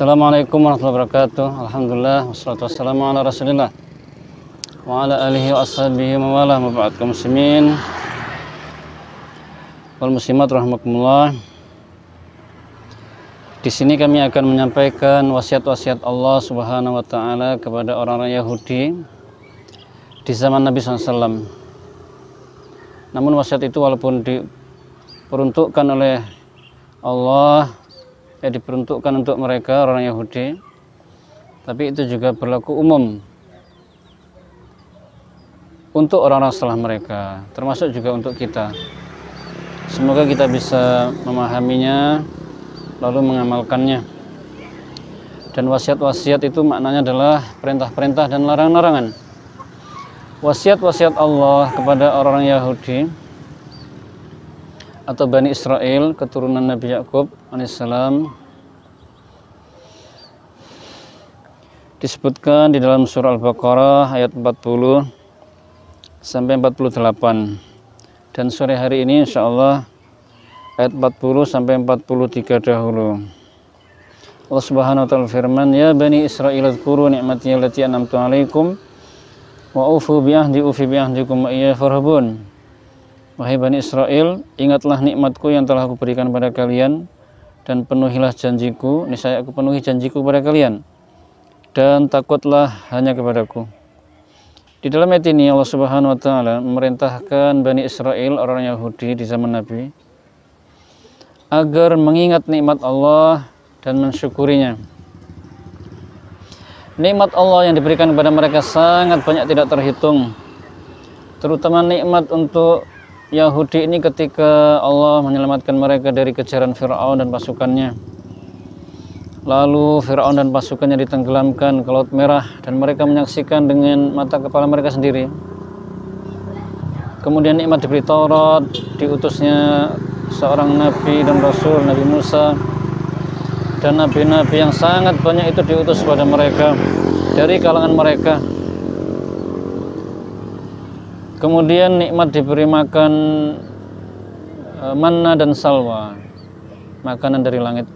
Assalamualaikum warahmatullahi wabarakatuh. Alhamdulillah wassalatu wassalamu ala Rasulillah wa ala alihi wa ashabihi wa wala ma ba'd. Kaum muslimin wal muslimat rahimakumullah. Di sini kami akan menyampaikan wasiat-wasiat Allah Subhanahu wa taala kepada orang-orang Yahudi di zaman Nabi SAW. Namun wasiat itu walaupun diperuntukkan oleh Allah, diperuntukkan untuk mereka orang Yahudi, tapi itu juga berlaku umum untuk orang-orang setelah mereka, termasuk juga untuk kita. Semoga kita bisa memahaminya lalu mengamalkannya. Dan wasiat-wasiat itu maknanya adalah perintah-perintah dan larangan-larangan. Wasiat-wasiat Allah kepada orang-orang Yahudi atau Bani Israel, keturunan Nabi Yakub alaihissalam, disebutkan di dalam surah Al-Baqarah ayat 40 sampai 48, dan sore hari ini insyaallah ayat 40 sampai 43 dahulu. Allah Subhanahu wa taala firman, ya Bani Israil dzkuru ni'mati allati an'amtu 'alaikum wa ufu bi ahdi ufi bi ahdikum wa iyya farhabun. Wahai Bani Israel, ingatlah nikmatku yang telah aku berikan pada kalian, dan penuhilah janjiku, niscaya aku penuhi janjiku kepada kalian, dan takutlah hanya kepadaku. Di dalam ayat ini Allah Subhanahu wa taala memerintahkan Bani Israel, orang Yahudi di zaman Nabi, agar mengingat nikmat Allah dan mensyukurinya. Nikmat Allah yang diberikan kepada mereka sangat banyak, tidak terhitung. Terutama nikmat untuk Yahudi ini ketika Allah menyelamatkan mereka dari kejaran Fir'aun dan pasukannya. Lalu Fir'aun dan pasukannya ditenggelamkan ke Laut Merah dan mereka menyaksikan dengan mata kepala mereka sendiri. Kemudian nikmat diberi Taurat, diutusnya seorang nabi dan rasul, Nabi Musa, dan nabi-nabi yang sangat banyak itu diutus kepada mereka dari kalangan mereka. Kemudian nikmat diberi makan manna dan salwa, makanan dari langit.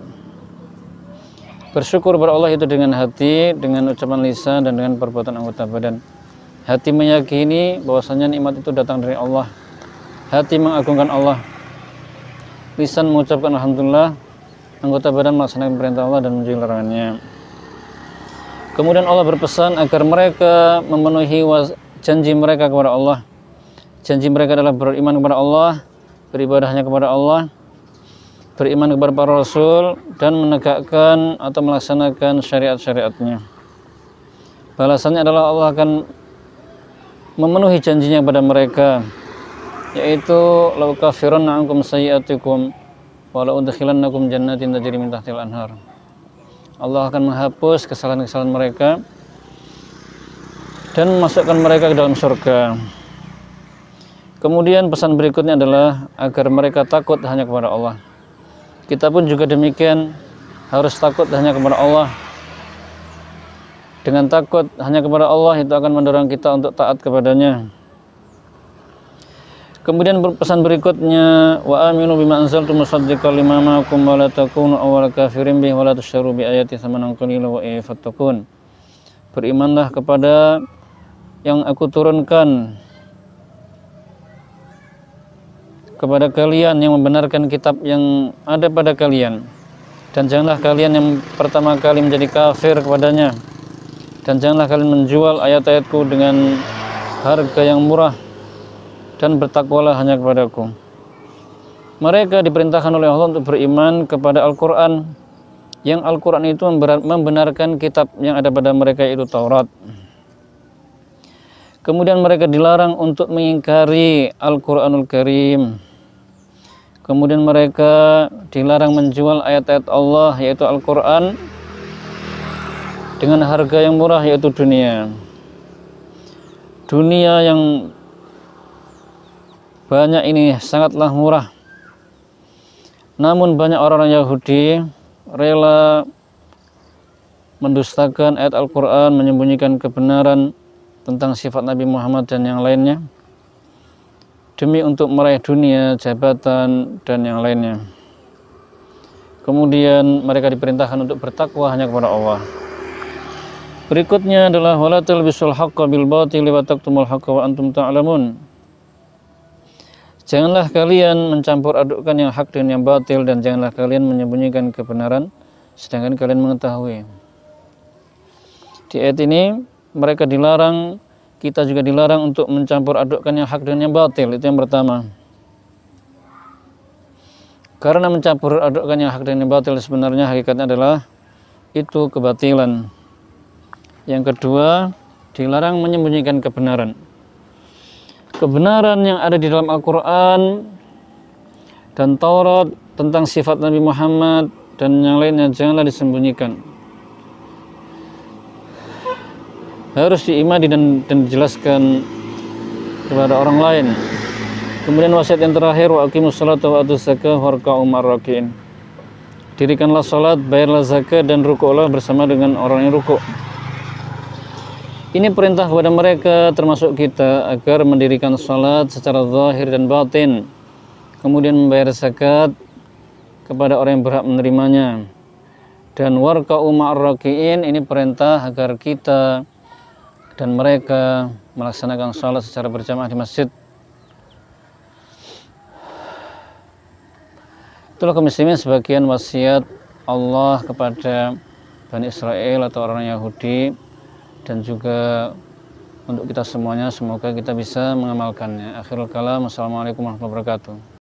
Bersyukur kepada Allah itu dengan hati, dengan ucapan lisan, dan dengan perbuatan anggota badan. Hati meyakini bahwasanya nikmat itu datang dari Allah. Hati mengagungkan Allah. Lisan mengucapkan alhamdulillah. Anggota badan melaksanakan perintah Allah dan menjauhi larangannya. Kemudian Allah berpesan agar mereka memenuhi janji mereka kepada Allah. Janji mereka adalah beriman kepada Allah, beribadah hanya kepada Allah, beriman kepada para rasul, dan menegakkan atau melaksanakan syariat-syariatnya. Balasannya adalah Allah akan memenuhi janjinya kepada mereka, yaitu la ukaffiranna ankum sayyi'atikum wa la udkhilannakum jannatin tajri min tahtiha al-anhar. Allah akan menghapus kesalahan-kesalahan mereka dan memasukkan mereka ke dalam surga. Kemudian pesan berikutnya adalah agar mereka takut hanya kepada Allah. Kita pun juga demikian, harus takut hanya kepada Allah. Dengan takut hanya kepada Allah itu akan mendorong kita untuk taat kepadanya. Kemudian pesan berikutnya, wa aminu bima anzaltu musaddiqan lima ma'akum wa la takunu awwala kafirin bihi wa la tusyru bi ayati tsamanan qalila wa fattaqun. Berimanlah kepada yang aku turunkan kepada kalian, yang membenarkan kitab yang ada pada kalian, dan janganlah kalian yang pertama kali menjadi kafir kepadanya, dan janganlah kalian menjual ayat-ayatku dengan harga yang murah, dan bertakwalah hanya kepadaku. Mereka diperintahkan oleh Allah untuk beriman kepada Al-Quran, yang Al-Quran itu membenarkan kitab yang ada pada mereka, yaitu Taurat. Kemudian mereka dilarang untuk mengingkari Al-Quranul Karim. Kemudian mereka dilarang menjual ayat-ayat Allah, yaitu Al-Quran, dengan harga yang murah, yaitu dunia. Dunia yang banyak ini sangatlah murah. Namun banyak orang-orang Yahudi rela mendustakan ayat Al-Quran, menyembunyikan kebenaran tentang sifat Nabi Muhammad dan yang lainnya, demi untuk meraih dunia, jabatan, dan yang lainnya. Kemudian mereka diperintahkan untuk bertakwa hanya kepada Allah. Berikutnya adalah wala talbisul haqqa bil batili wa taktumul haqqa wa antum ta'lamun. Janganlah kalian mencampur adukkan yang hak dengan yang batil, dan janganlah kalian menyembunyikan kebenaran sedangkan kalian mengetahui. Di ayat ini mereka dilarang, kita juga dilarang untuk mencampur adukkan yang hak dengan yang batil. Itu yang pertama. Karena mencampur adukkan yang hak dengan yang batil sebenarnya hakikatnya adalah itu kebatilan. Yang kedua, dilarang menyembunyikan kebenaran. Kebenaran yang ada di dalam Al-Quran dan Taurat tentang sifat Nabi Muhammad dan yang lainnya janganlah disembunyikan. Harus diimani dan dijelaskan kepada orang lain. Kemudian wasiat yang terakhir, wa aqimus sholata wa atuz zakah warka'u ma'ar raki'in. Dirikanlah salat, bayarlah zakat, dan rukuklah bersama dengan orang yang rukuk. Ini perintah kepada mereka termasuk kita agar mendirikan salat secara zahir dan batin, kemudian membayar zakat kepada orang yang berhak menerimanya. Dan warka'u ma'ar raki'in, ini perintah agar kita dan mereka melaksanakan salat secara berjamaah di masjid. Itulah kaum muslimin sebagian wasiat Allah kepada Bani Israel atau orang Yahudi, dan juga untuk kita semuanya, semoga kita bisa mengamalkannya. Akhirul kalam, wassalamualaikum warahmatullahi wabarakatuh.